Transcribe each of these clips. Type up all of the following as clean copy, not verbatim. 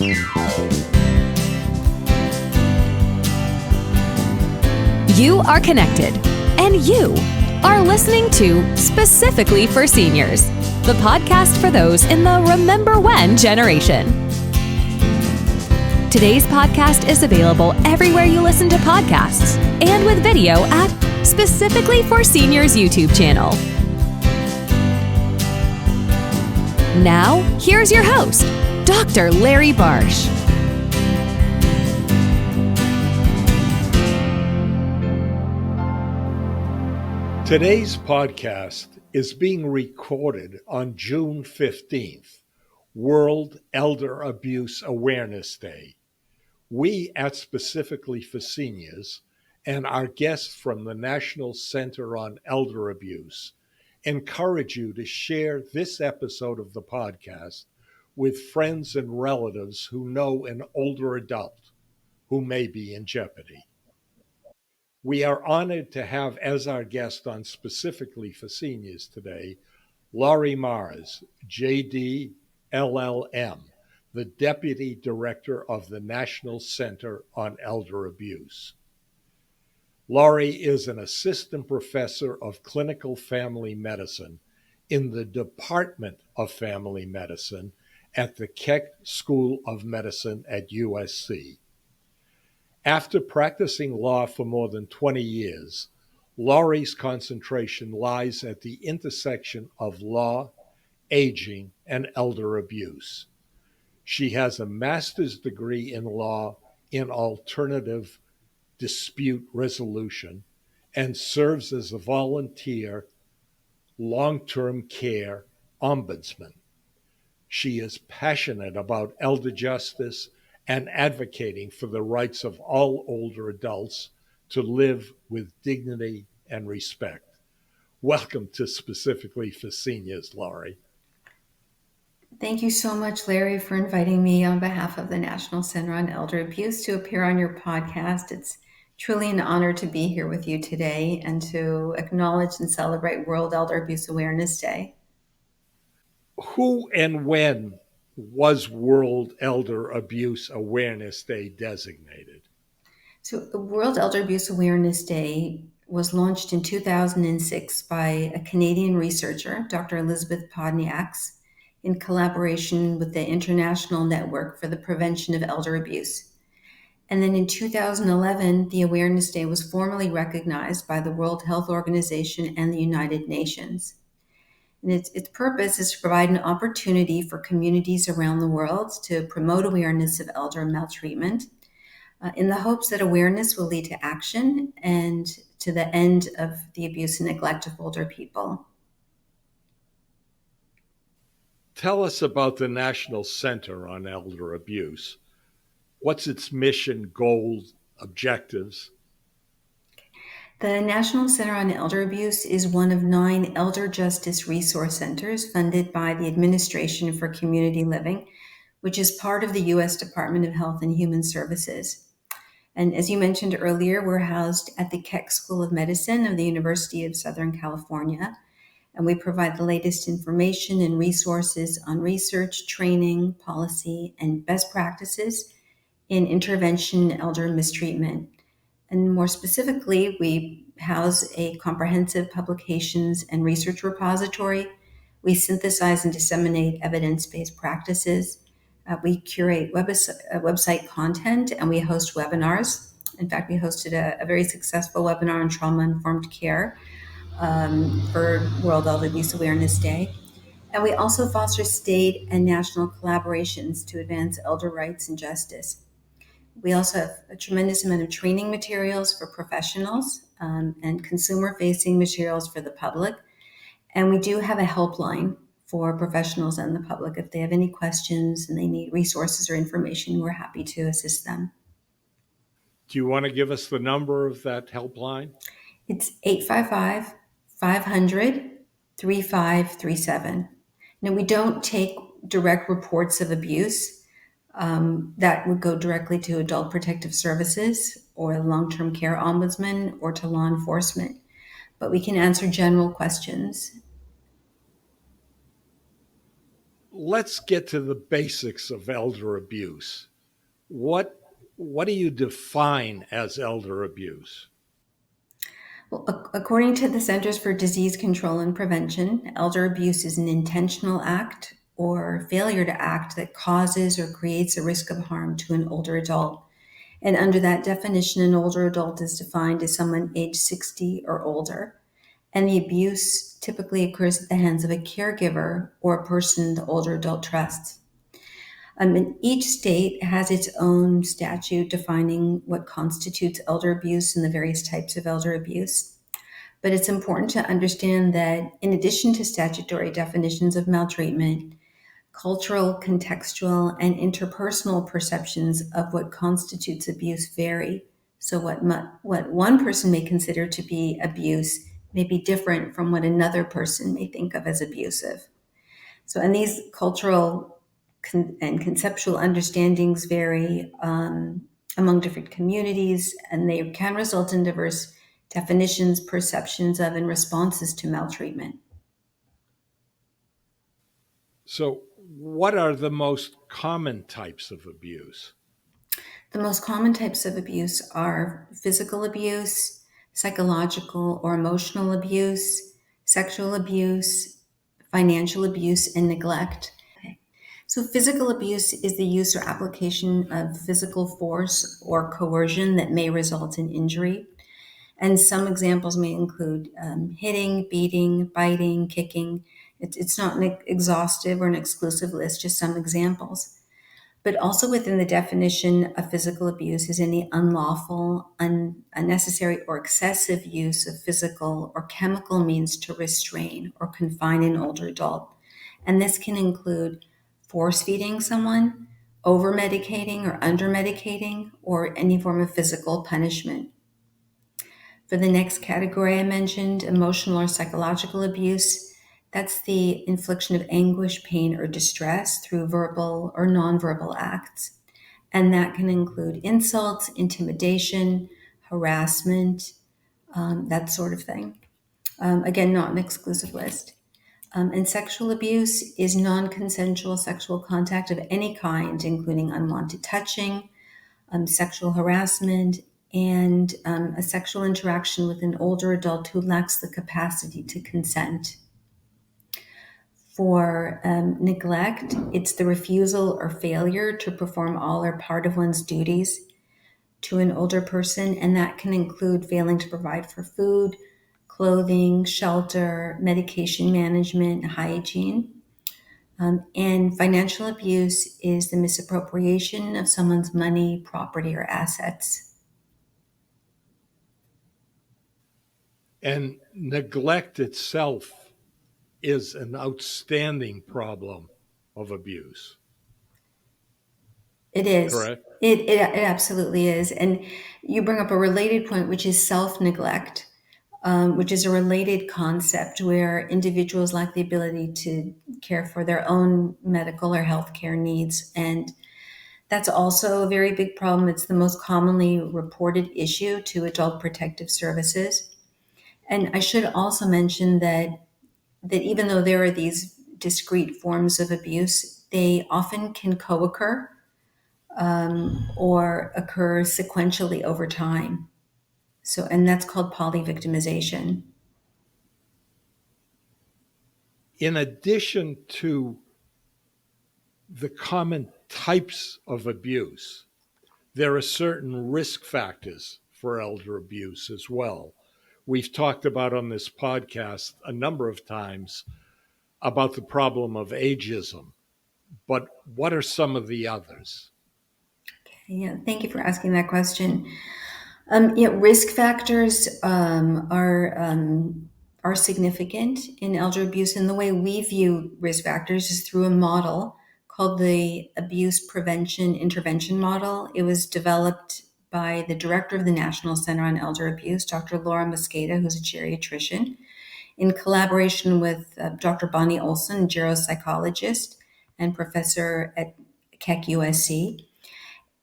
You are connected, and you are listening to Specifically for Seniors, the podcast for those in the Remember When generation. Today's podcast is available everywhere you listen to podcasts and with video at Specifically for Seniors YouTube channel. Now, here's your host, Dr. Larry Barsh. Today's podcast is being recorded on June 15th, World Elder Abuse Awareness Day. We at Specifically for Seniors and our guests from the National Center on Elder Abuse encourage you to share this episode of the podcast with friends and relatives who know an older adult who may be in jeopardy. We are honored to have as our guest on Specifically for Seniors today, Laurie Mars, JD, LLM, the Deputy Director of the National Center on Elder Abuse. Laurie is an assistant professor of clinical family medicine in the Department of Family Medicine at the Keck School of Medicine at USC. After practicing law for more than 20 years, Laurie's concentration lies at the intersection of law, aging, and elder abuse. She has a master's degree in law in alternative dispute resolution and serves as a volunteer long-term care ombudsman. She is passionate about elder justice and advocating for the rights of all older adults to live with dignity and respect. Welcome to Specifically for Seniors, Laurie. Thank you so much, Larry, for inviting me on behalf of the National Center on Elder Abuse to appear on your podcast. It's truly an honor to be here with you today and to acknowledge and celebrate World Elder Abuse Awareness Day. Who and when was World Elder Abuse Awareness Day designated? So the World Elder Abuse Awareness Day was launched in 2006 by a Canadian researcher, Dr. Elizabeth Podniaks, in collaboration with the International Network for the Prevention of Elder Abuse. And then in 2011, the Awareness Day was formally recognized by the World Health Organization and the United Nations. And its purpose is to provide an opportunity for communities around the world to promote awareness of elder maltreatment in the hopes that awareness will lead to action and to the end of the abuse and neglect of older people. Tell us about the National Center on Elder Abuse. What's its mission, goals, objectives? The National Center on Elder Abuse is one of 9 elder justice resource centers funded by the Administration for Community Living, which is part of the U.S. Department of Health and Human Services. And as you mentioned earlier, we're housed at the Keck School of Medicine of the University of Southern California, and we provide the latest information and resources on research, training, policy, and best practices in intervention in elder mistreatment. And more specifically, we house a comprehensive publications and research repository. We synthesize and disseminate evidence-based practices. We curate website content, and we host webinars. In fact, we hosted a very successful webinar on trauma-informed care for World Elder Abuse Awareness Day. And we also foster state and national collaborations to advance elder rights and justice. We also have a tremendous amount of training materials for professionals and consumer-facing materials for the public. And we do have a helpline for professionals and the public. If they have any questions and they need resources or information, we're happy to assist them. Do you want to give us the number of that helpline? It's 855-500-3537. Now, we don't take direct reports of abuse. That would go directly to Adult Protective Services or long-term care ombudsman or to law enforcement. But we can answer general questions. let's get to the basics of elder abuse. What what do you define as elder abuse? Well, according to the Centers for Disease Control and Prevention, elder abuse is an intentional act or failure to act that causes or creates a risk of harm to an older adult. And under that definition, an older adult is defined as someone age 60 or older. And the abuse typically occurs at the hands of a caregiver or a person the older adult trusts. And each state has its own statute defining what constitutes elder abuse and the various types of elder abuse. But it's important to understand that in addition to statutory definitions of maltreatment, cultural, contextual, and interpersonal perceptions of what constitutes abuse vary. So what one person may consider to be abuse may be different from what another person may think of as abusive. So, and these cultural and conceptual understandings vary among different communities, and they can result in diverse definitions, perceptions of, and responses to maltreatment. So, what are the most common types of abuse? The most common types of abuse are physical abuse, psychological or emotional abuse, sexual abuse, financial abuse, and neglect. So, physical abuse is the use or application of physical force or coercion that may result in injury. And some examples may include hitting, beating, biting, kicking. It's not an exhaustive or an exclusive list, just some examples. But also within the definition of physical abuse is any unlawful, unnecessary, or excessive use of physical or chemical means to restrain or confine an older adult. And this can include force feeding someone, over medicating or under medicating, or any form of physical punishment. For the next category I mentioned, emotional or psychological abuse, that's the infliction of anguish, pain, or distress through verbal or nonverbal acts. And that can include insults, intimidation, harassment, that sort of thing. Again, not an exclusive list. And sexual abuse is non-consensual sexual contact of any kind, including unwanted touching, sexual harassment, and a sexual interaction with an older adult who lacks the capacity to consent. For neglect, it's the refusal or failure to perform all or part of one's duties to an older person, and that can include failing to provide for food, clothing, shelter, medication management, hygiene. And financial abuse is the misappropriation of someone's money, property, or assets. And neglect itself is an outstanding problem of abuse. It is. Correct? It absolutely is. And you bring up a related point, which is self-neglect, which is a related concept where individuals lack the ability to care for their own medical or healthcare needs. And that's also a very big problem. It's the most commonly reported issue to adult protective services. And I should also mention that even though there are these discrete forms of abuse, they often can co-occur or occur sequentially over time. So, and that's called polyvictimization. In addition to the common types of abuse, there are certain risk factors for elder abuse as well. We've talked about on this podcast a number of times about the problem of ageism, but what are some of the others? Yeah, thank you for asking that question. Risk factors are significant in elder abuse, and the way we view risk factors is through a model called the Abuse Prevention Intervention Model. It was developed by the director of the National Center on Elder Abuse, Dr. Laura Mosqueda, who's a geriatrician, in collaboration with Dr. Bonnie Olson, geropsychologist and professor at Keck, USC.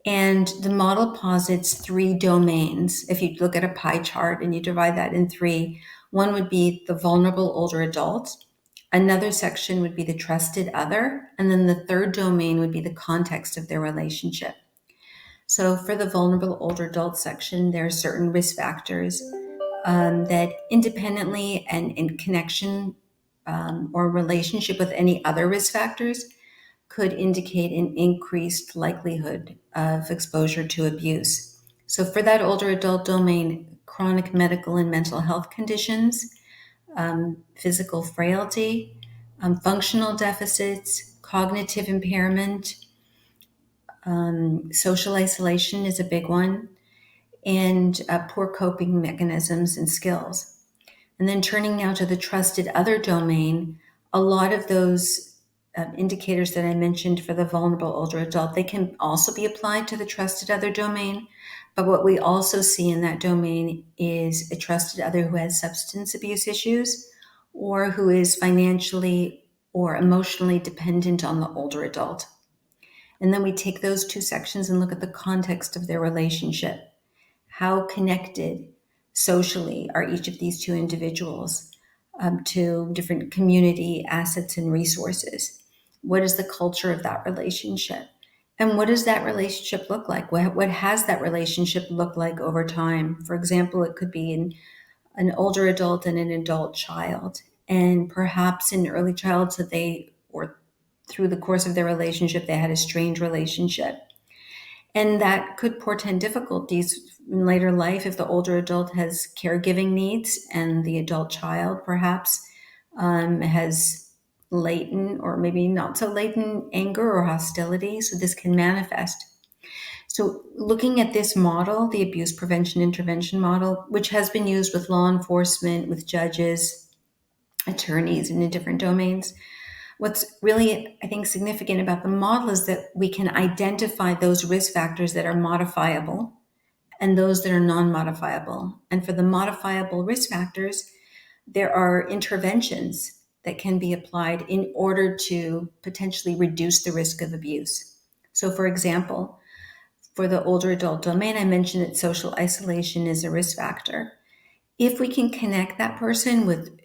And the model posits three domains. If you look at a pie chart and you divide that in three, one would be the vulnerable older adult, Another section would be the trusted other. And then the third domain would be the context of their relationship. So for the vulnerable older adult section, there are certain risk factors that independently and in connection or relationship with any other risk factors could indicate an increased likelihood of exposure to abuse. So for that older adult domain, chronic medical and mental health conditions, physical frailty, functional deficits, cognitive impairment, social isolation is a big one, and poor coping mechanisms and skills. And then turning now to the trusted other domain, a lot of those indicators that I mentioned for the vulnerable older adult, they can also be applied to the trusted other domain. But what we also see in that domain is a trusted other who has substance abuse issues or who is financially or emotionally dependent on the older adult. And then we take those two sections and look at the context of their relationship. How connected socially are each of these two individuals to different community assets and resources? What is the culture of that relationship? And what does that relationship look like? What has that relationship looked like over time? For example, it could be an older adult and an adult child. And perhaps in early childhood, or through the course of their relationship, they had a strained relationship. And that could portend difficulties in later life if the older adult has caregiving needs and the adult child perhaps has latent or maybe not so latent anger or hostility. So this can manifest. So looking at this model, the abuse prevention intervention model, which has been used with law enforcement, with judges, attorneys in the different domains, what's really, I think, significant about the model is that we can identify those risk factors that are modifiable and those that are non-modifiable. And for the modifiable risk factors, there are interventions that can be applied in order to potentially reduce the risk of abuse. So for example, for the older adult domain, I mentioned that social isolation is a risk factor. If we can connect that person with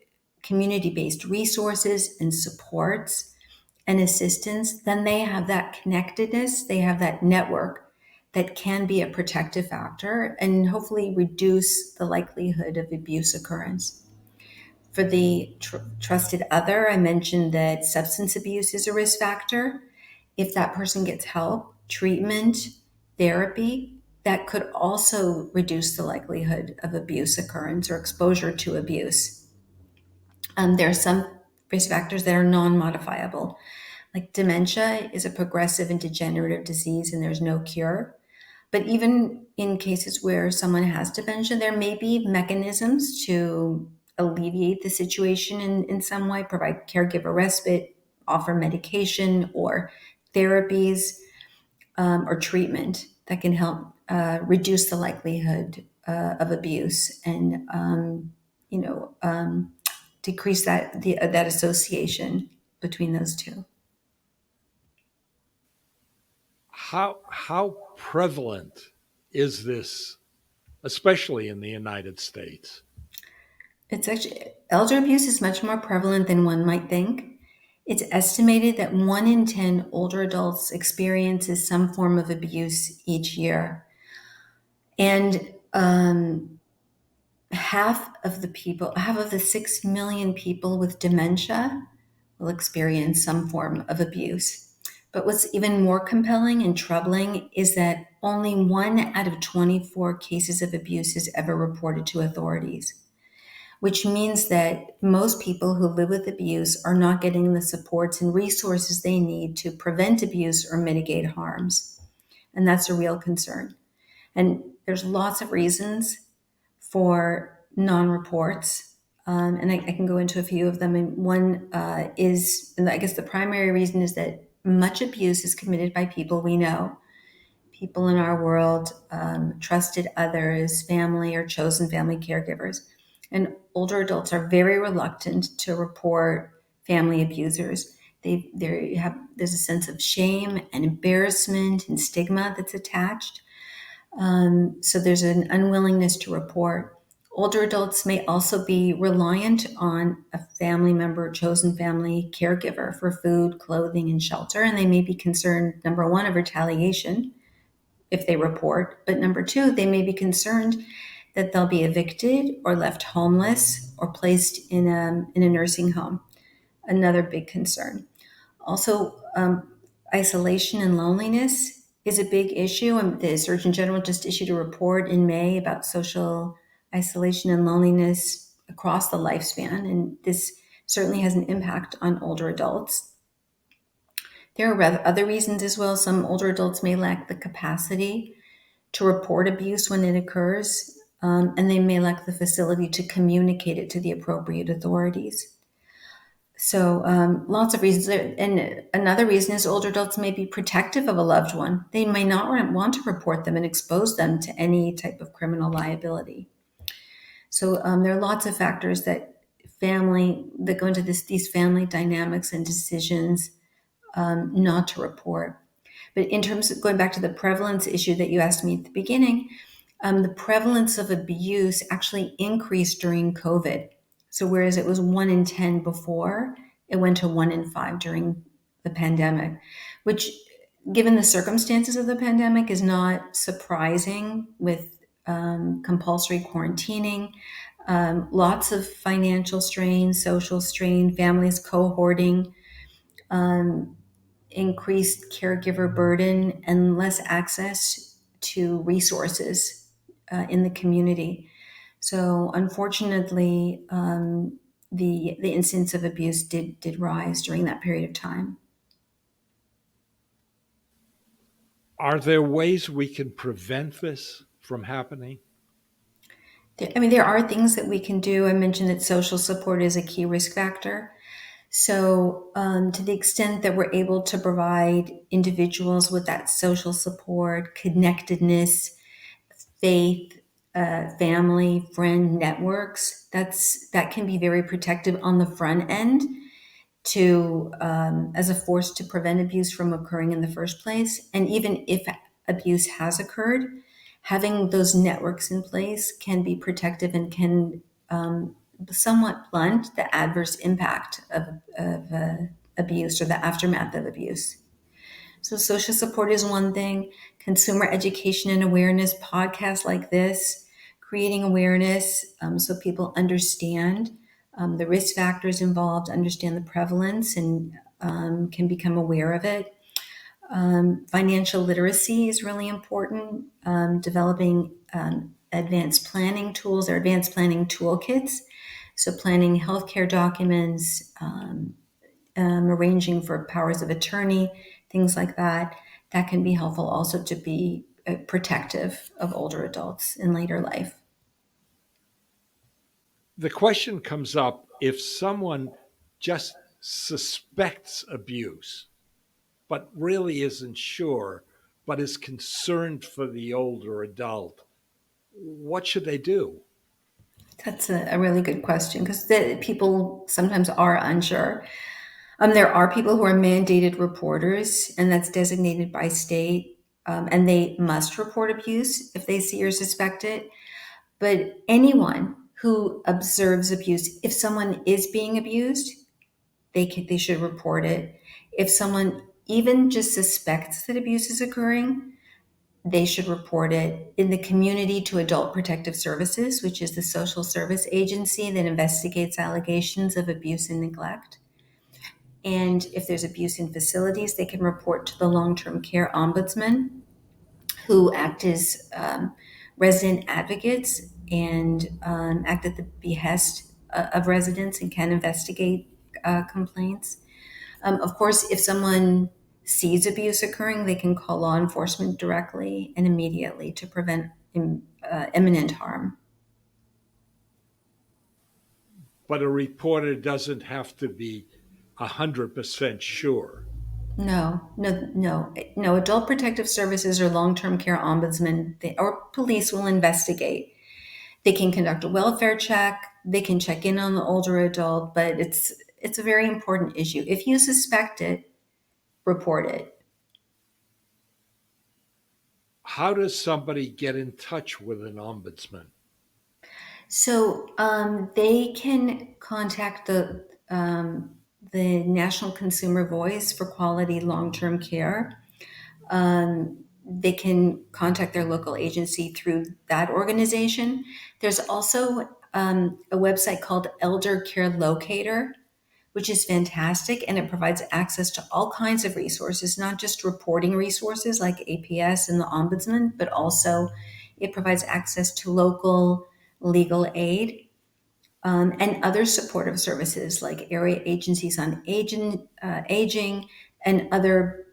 community-based resources and supports and assistance, then they have that connectedness, they have that network that can be a protective factor and hopefully reduce the likelihood of abuse occurrence. For the trusted other, I mentioned that substance abuse is a risk factor. If that person gets help, treatment, therapy, that could also reduce the likelihood of abuse occurrence or exposure to abuse. There are some risk factors that are non-modifiable. Like dementia is a progressive and degenerative disease and there's no cure. But even in cases where someone has dementia, there may be mechanisms to alleviate the situation in some way, provide caregiver respite, offer medication or therapies or treatment that can help reduce the likelihood of abuse and decrease that association between those two. How prevalent is this, especially in the United States? It's actually, elder abuse is much more prevalent than one might think. It's estimated that 1 in 10 older adults experiences some form of abuse each year. And half of the 6 million people with dementia will experience some form of abuse. But what's even more compelling and troubling is that only 1 out of 24 cases of abuse is ever reported to authorities, which means that most people who live with abuse are not getting the supports and resources they need to prevent abuse or mitigate harms. And that's a real concern. And there's lots of reasons for non-reports. And I can go into a few of them. And one is, and I guess the primary reason is that much abuse is committed by people we know, people in our world, trusted others, family or chosen family caregivers. And older adults are very reluctant to report family abusers. There's a sense of shame and embarrassment and stigma that's attached. So there's an unwillingness to report. Older adults may also be reliant on a family member, chosen family caregiver for food, clothing, and shelter, and they may be concerned, number one, of retaliation if they report, but number two, they may be concerned that they'll be evicted or left homeless or placed in a nursing home. Another big concern. Also, isolation and loneliness is a big issue. And the Surgeon General just issued a report in May about social isolation and loneliness across the lifespan. And this certainly has an impact on older adults. There are other reasons as well. Some older adults may lack the capacity to report abuse when it occurs, and they may lack the facility to communicate it to the appropriate authorities. So, lots of reasons. And another reason is older adults may be protective of a loved one. They may not want to report them and expose them to any type of criminal liability. So, there are lots of factors that go into these family dynamics and decisions not to report. But in terms of going back to the prevalence issue that you asked me at the beginning, the prevalence of abuse actually increased during COVID. So whereas it was 1 in 10 before, it went to 1 in 5 during the pandemic, which, given the circumstances of the pandemic, is not surprising with compulsory quarantining, lots of financial strain, social strain, families cohorting, increased caregiver burden, and less access to resources in the community. So, unfortunately, the incidence of abuse did rise during that period of time. Are there ways we can prevent this from happening? There are things that we can do. I mentioned that social support is a key risk factor. So, to the extent that we're able to provide individuals with that social support, connectedness, faith, family, friend networks, that can be very protective on the front end to as a force to prevent abuse from occurring in the first place. And even if abuse has occurred, having those networks in place can be protective and can somewhat blunt the adverse impact of abuse or the aftermath of abuse. So social support is one thing, consumer education and awareness, podcasts like this, creating awareness so people understand the risk factors involved, understand the prevalence, and can become aware of it. Financial literacy is really important. Developing advanced planning tools or advanced planning toolkits. So planning healthcare documents, arranging for powers of attorney, things like that. That can be helpful also to be protective of older adults in later life. The question comes up, if someone just suspects abuse, but really isn't sure, but is concerned for the older adult, what should they do? That's a really good question because people sometimes are unsure. There are people who are mandated reporters, and that's designated by state, and they must report abuse if they see or suspect it. But anyone who observes abuse, if someone is being abused, they should report it. If someone even just suspects that abuse is occurring, they should report it in the community to Adult Protective Services, which is the social service agency that investigates allegations of abuse and neglect. And if there's abuse in facilities, they can report to the long-term care ombudsman, who act as resident advocates and act at the behest of residents and can investigate complaints. Of course, if someone sees abuse occurring, they can call law enforcement directly and immediately to prevent imminent harm. But a reporter doesn't have to be 100% sure. No. Adult Protective Services or long-term care ombudsman or police will investigate. They can conduct a welfare check. They can check in on the older adult, but it's a very important issue. If you suspect it, report it. How does somebody get in touch with an ombudsman? So they can contact the National Consumer Voice for quality long-term care. They can contact their local agency through that organization. There's also a website called Elder Care Locator, which is fantastic, and it provides access to all kinds of resources, not just reporting resources like APS and the ombudsman, but also it provides access to local legal aid and other supportive services like area agencies on aging and other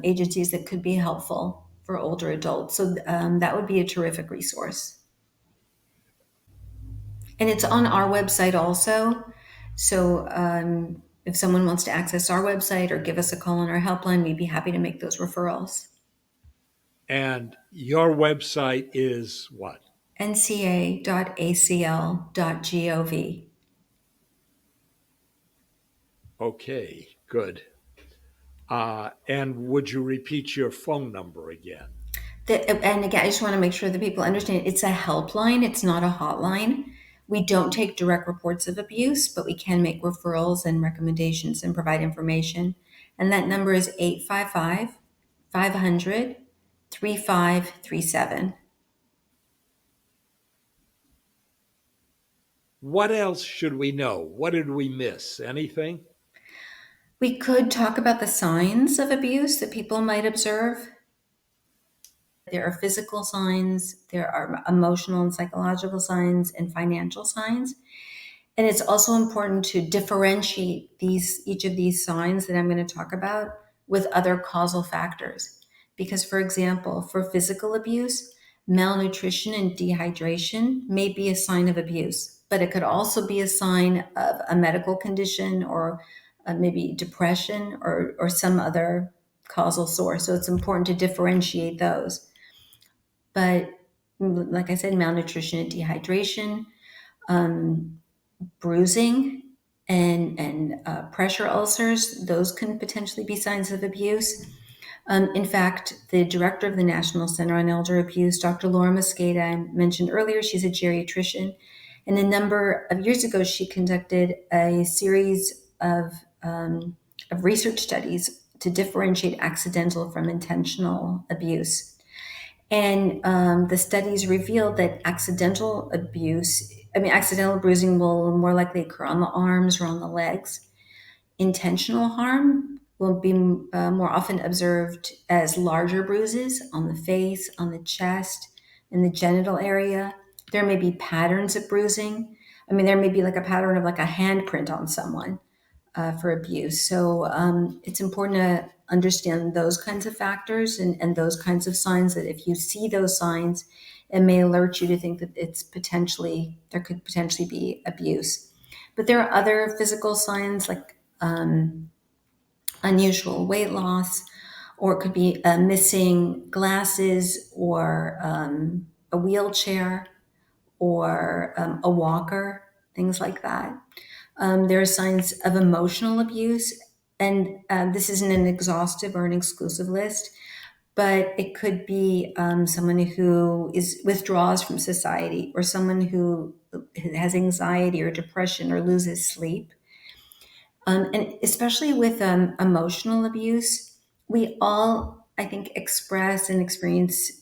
agencies that could be helpful for older adults. So that would be a terrific resource. And it's on our website also. So if someone wants to access our website or give us a call on our helpline, we'd be happy to make those referrals. And your website is what? nca.acl.gov. Okay, good. And would you repeat your phone number again? And again, I just want to make sure that people understand it's a helpline, it's not a hotline. We don't take direct reports of abuse, but we can make referrals and recommendations and provide information. And that number is 855 500 3537. What else should we know? What did we miss? Anything? We could talk about the signs of abuse that people might observe. There are physical signs, there are emotional and psychological signs, and financial signs. And it's also important to differentiate each of these signs that I'm going to talk about with other causal factors. Because, for example, for physical abuse, malnutrition and dehydration may be a sign of abuse, but it could also be a sign of a medical condition or maybe depression or some other causal source. So it's important to differentiate those. But like I said, malnutrition and dehydration, bruising and pressure ulcers, those can potentially be signs of abuse. In fact, the director of the National Center on Elder Abuse, Dr. Laura Mosqueda, I mentioned earlier, she's a geriatrician. And a number of years ago, she conducted a series of research studies to differentiate accidental from intentional abuse. And the studies revealed that accidental bruising will more likely occur on the arms or on the legs. Intentional harm will be more often observed as larger bruises on the face, on the chest, in the genital area. There may be patterns of bruising. There may be like a pattern of like a handprint on someone for abuse. So it's important to understand those kinds of factors and those kinds of signs, that if you see those signs, it may alert you to think that there could potentially be abuse. But there are other physical signs like unusual weight loss, or it could be missing glasses or a wheelchair or a walker, things like that. There are signs of emotional abuse, and this isn't an exhaustive or an exclusive list, but it could be someone who withdraws from society, or someone who has anxiety or depression or loses sleep. And especially with emotional abuse, we all, I think, express and experience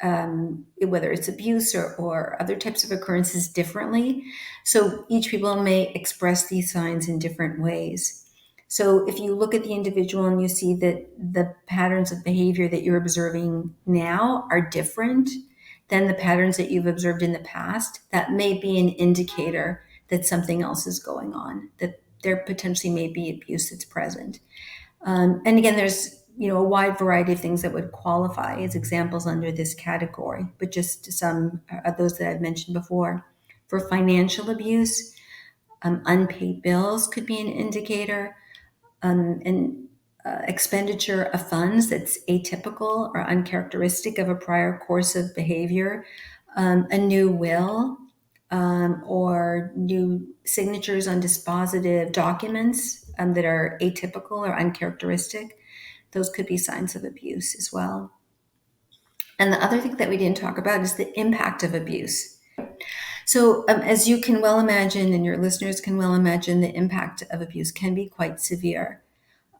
whether it's abuse or other types of occurrences differently. So each people may express these signs in different ways. So if you look at the individual and you see that the patterns of behavior that you're observing now are different than the patterns that you've observed in the past, that may be an indicator that something else is going on, that there potentially may be abuse that's present. And again, there's a wide variety of things that would qualify as examples under this category, but just some of those that I've mentioned before. For financial abuse, unpaid bills could be an indicator, and expenditure of funds that's atypical or uncharacteristic of a prior course of behavior, a new will, or new signatures on dispositive documents that are atypical or uncharacteristic. Those could be signs of abuse as well. And the other thing that we didn't talk about is the impact of abuse. So, as you can well imagine, and your listeners can well imagine, the impact of abuse can be quite severe.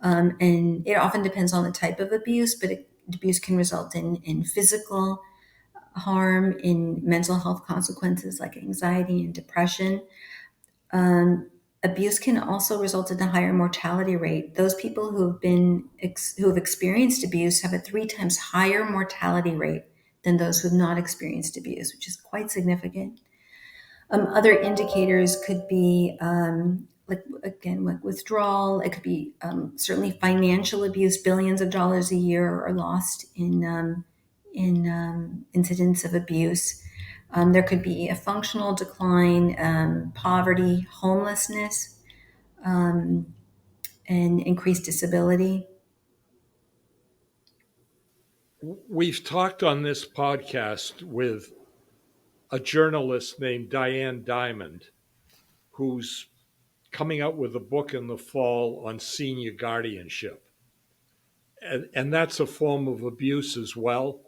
And it often depends on the type of abuse, but abuse can result in physical harm, in mental health consequences like anxiety and depression. Abuse can also result in a higher mortality rate. Those people who have experienced abuse have a 3 times higher mortality rate than those who have not experienced abuse, which is quite significant. Other indicators could be like again like withdrawal. It could be certainly financial abuse. Billions of dollars a year are lost in incidents of abuse. There could be a functional decline, poverty, homelessness, and increased disability. We've talked on this podcast with a journalist named Diane Diamond, who's coming out with a book in the fall on senior guardianship. And that's a form of abuse as well.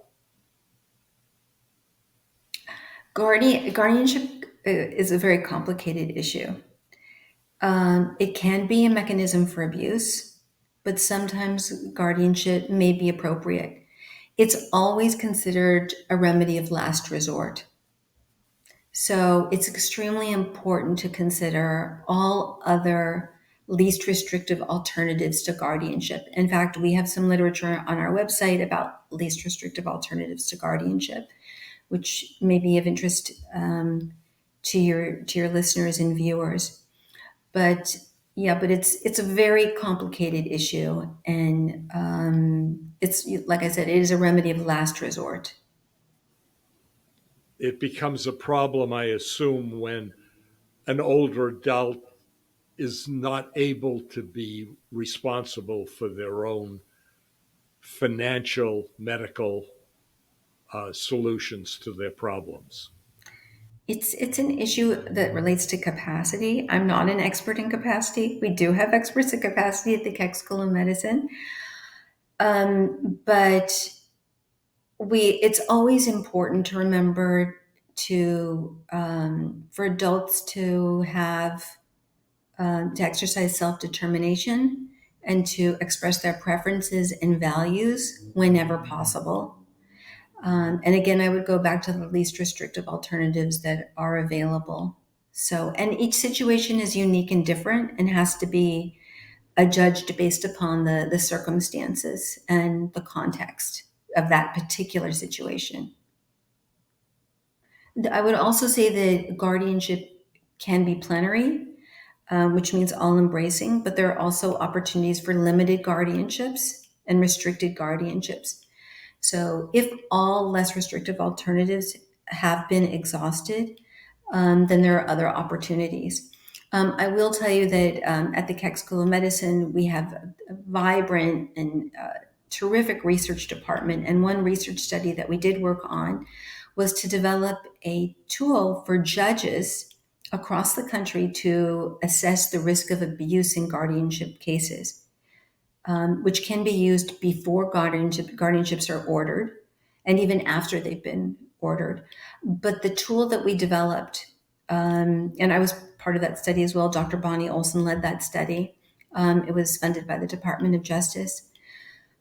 Guardianship is a very complicated issue. It can be a mechanism for abuse, but sometimes guardianship may be appropriate. It's always considered a remedy of last resort. So it's extremely important to consider all other least restrictive alternatives to guardianship. In fact, we have some literature on our website about least restrictive alternatives to guardianship, which may be of interest to your listeners and viewers. But yeah, but it's a very complicated issue, and it's like I said, it is a remedy of last resort. It becomes a problem, I assume, when an older adult is not able to be responsible for their own financial, medical solutions to their problems. It's an issue that relates to capacity. I'm not an expert in capacity. We do have experts in capacity at the Keck School of Medicine, but it's always important to remember to for adults to have to exercise self-determination and to express their preferences and values whenever possible. And again, I would go back to the least restrictive alternatives that are available. So, and each situation is unique and different and has to be adjudged based upon the circumstances and the context of that particular situation. I would also say that guardianship can be plenary, which means all embracing, but there are also opportunities for limited guardianships and restricted guardianships. So, if all less restrictive alternatives have been exhausted, then there are other opportunities. I will tell you that at the Keck School of Medicine, we have a vibrant and terrific research department. And one research study that we did work on was to develop a tool for judges across the country to assess the risk of abuse in guardianship cases, which can be used before guardianships are ordered and even after they've been ordered. But the tool that we developed, and I was part of that study as well, Dr. Bonnie Olson led that study. It was funded by the Department of Justice.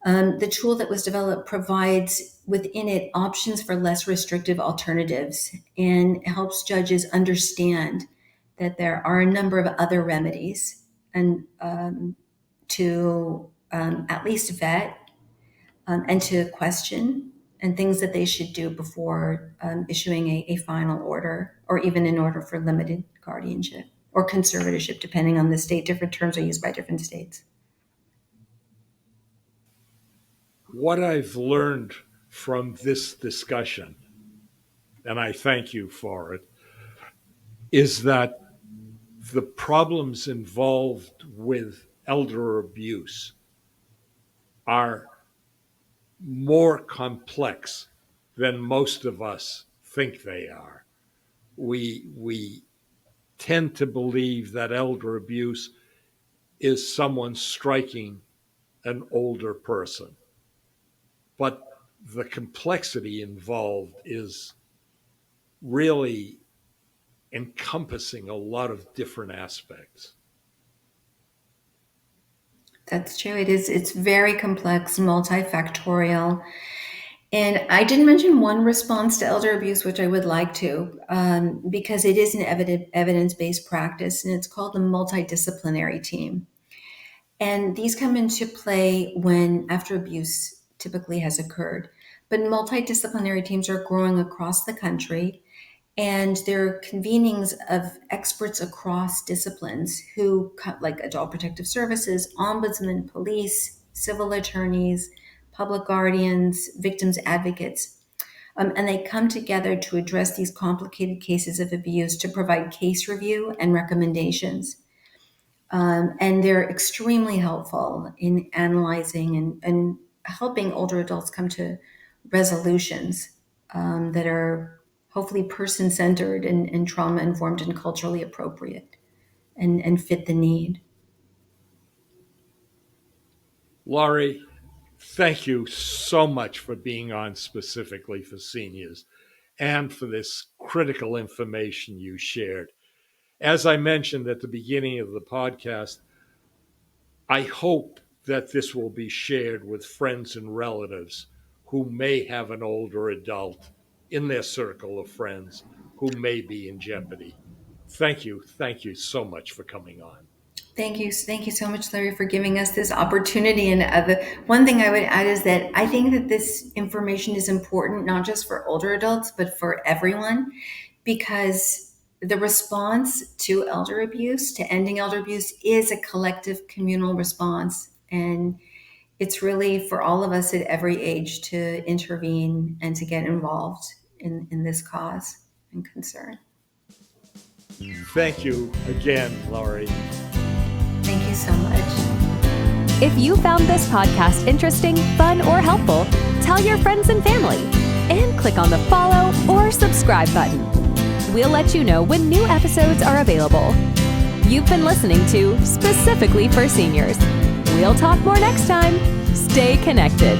The tool that was developed provides within it options for less restrictive alternatives and helps judges understand that there are a number of other remedies and to at least vet and to question and things that they should do before issuing a final order or even an order for limited guardianship or conservatorship, depending on the state. Different terms are used by different states. What I've learned from this discussion, and I thank you for it, is that the problems involved with elder abuse are more complex than most of us think they are. We tend to believe that elder abuse is someone striking an older person. But the complexity involved is really encompassing a lot of different aspects. That's true. It's very complex, multifactorial. And I didn't mention one response to elder abuse, which I would like to, because it is an evidence-based practice, and it's called the multidisciplinary team. And these come into play when after abuse typically has occurred. But multidisciplinary teams are growing across the country, and there are convenings of experts across disciplines who, like adult protective services, ombudsman, police, civil attorneys, public guardians, victims advocates. And they come together to address these complicated cases of abuse, to provide case review and recommendations. And they're extremely helpful in analyzing and helping older adults come to resolutions that are hopefully person-centered and trauma-informed and culturally appropriate and fit the need. Laurie, thank you so much for being on specifically for seniors and for this critical information you shared. As I mentioned at the beginning of the podcast, I hope that this will be shared with friends and relatives who may have an older adult in their circle of friends who may be in jeopardy. Thank you so much for coming on. Thank you so much, Larry, for giving us this opportunity. And one thing I would add is that I think that this information is important, not just for older adults, but for everyone, because the response to elder abuse, to ending elder abuse, is a collective communal response. And it's really for all of us at every age to intervene and to get involved in this cause and concern. Thank you again, Laurie. Thank you so much. If you found this podcast interesting, fun, or helpful, tell your friends and family, and click on the follow or subscribe button. We'll let you know when new episodes are available. You've been listening to Specifically for Seniors. We'll talk more next time. Stay connected.